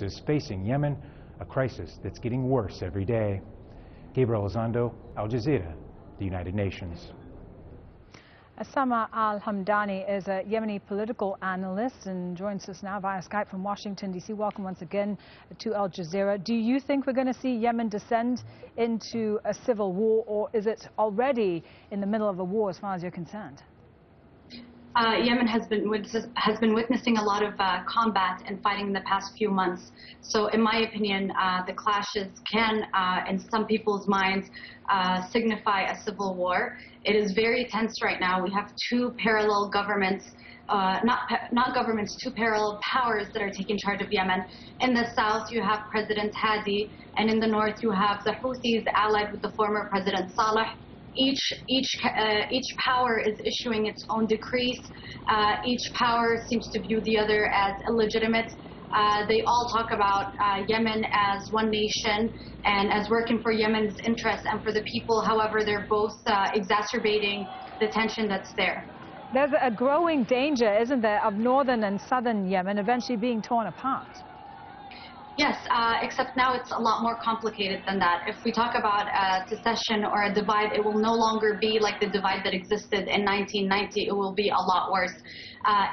is facing Yemen, a crisis that's getting worse every day. Gabriel Elizondo, Aljazeera, the United Nations. Al-Hamdani is a Yemeni political analyst and joins us now via Skype from Washington, D.C. Welcome once again to Al Jazeera. Do you think we're going to see Yemen descend into a civil war, or is it already in the middle of a war as far as you're concerned? Yemen has been witnessing a lot of combat and fighting in the past few months. So in my opinion, the clashes can, in some people's minds, signify a civil war. It is very tense right now. We have two parallel governments, not governments, two parallel powers that are taking charge of Yemen. In the south, you have President Hadi, and in the north, you have the Houthis allied with the former President Saleh. Each power is issuing its own decrees. Each power seems to view the other as illegitimate. They all talk about Yemen as one nation and as working for Yemen's interests and for the people. However, they're both exacerbating the tension that's there. There's a growing danger, isn't there, of northern and southern Yemen eventually being torn apart? Yes, except now it's a lot more complicated than that. If we talk about a secession or a divide, it will no longer be like the divide that existed in 1990. It will be a lot worse.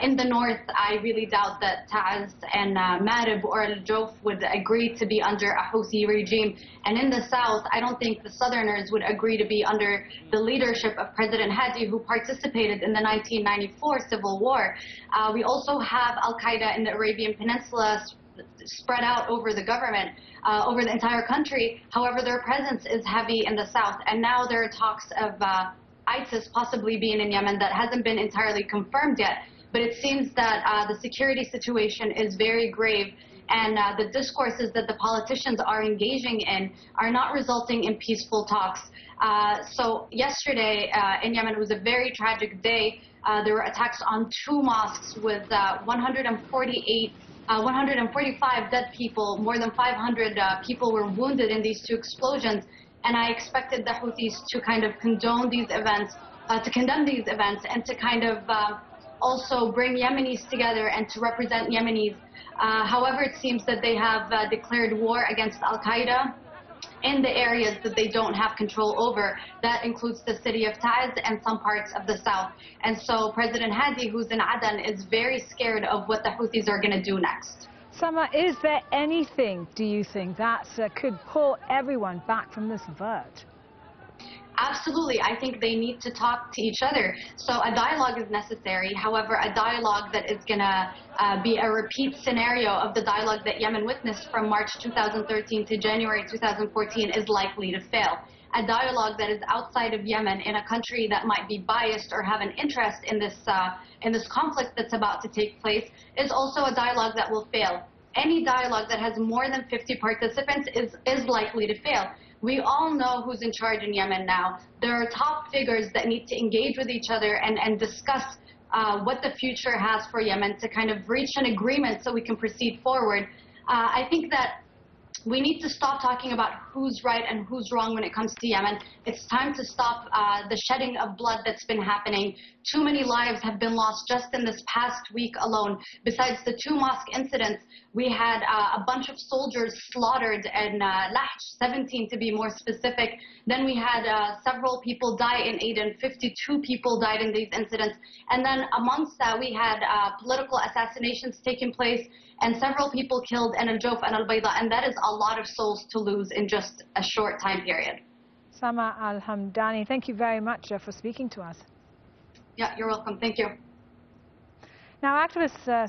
In the north, I really doubt that Taiz and Marib or Al-Jof would agree to be under a Houthi regime. And in the south, I don't think the southerners would agree to be under the leadership of President Hadi, who participated in the 1994 civil war. We also have Al-Qaeda in the Arabian Peninsula spread out over the government, over the entire country. However, their presence is heavy in the south, and now there are talks of ISIS possibly being in Yemen. That hasn't been entirely confirmed yet, but it seems that the security situation is very grave, and the discourses that the politicians are engaging in are not resulting in peaceful talks. So yesterday in Yemen, it was a very tragic day. There were attacks on two mosques with 145 dead people. More than 500 people were wounded in these two explosions. And I expected the Houthis to kind of condone these events, to condemn these events, and to kind of also bring Yemenis together and to represent Yemenis. However, it seems that they have declared war against Al-Qaeda in the areas that they don't have control over. That includes the city of Taiz and some parts of the south. And so President Hadi, who's in Aden, is very scared of what the Houthis are going to do next. Sama, is there anything, do you think, that could pull everyone back from this verge? Absolutely. I think they need to talk to each other. So a dialogue is necessary. However, a dialogue that is going to be a repeat scenario of the dialogue that Yemen witnessed from March 2013 to January 2014 is likely to fail. A dialogue that is outside of Yemen, in a country that might be biased or have an interest in this conflict that's about to take place, is also a dialogue that will fail. Any dialogue that has more than 50 participants is likely to fail. We all know who's in charge in Yemen now. There are top figures that need to engage with each other and discuss what the future has for Yemen to kind of reach an agreement so we can proceed forward. I think that we need to stop talking about who's right and who's wrong when it comes to Yemen. It's time to stop the shedding of blood that's been happening. Too many lives have been lost just in this past week alone. Besides the two mosque incidents, we had a bunch of soldiers slaughtered in Lahj, 17 to be more specific. Then we had several people die in Aden. 52 people died in these incidents. And then amongst that, we had political assassinations taking place and several people killed in Al-Jof and Al-Bayda, and that is a lot of souls to lose in just a short time period. Sama Al-Hamdani, thank you very much for speaking to us. Yeah, you're welcome. Thank you. Now, activists say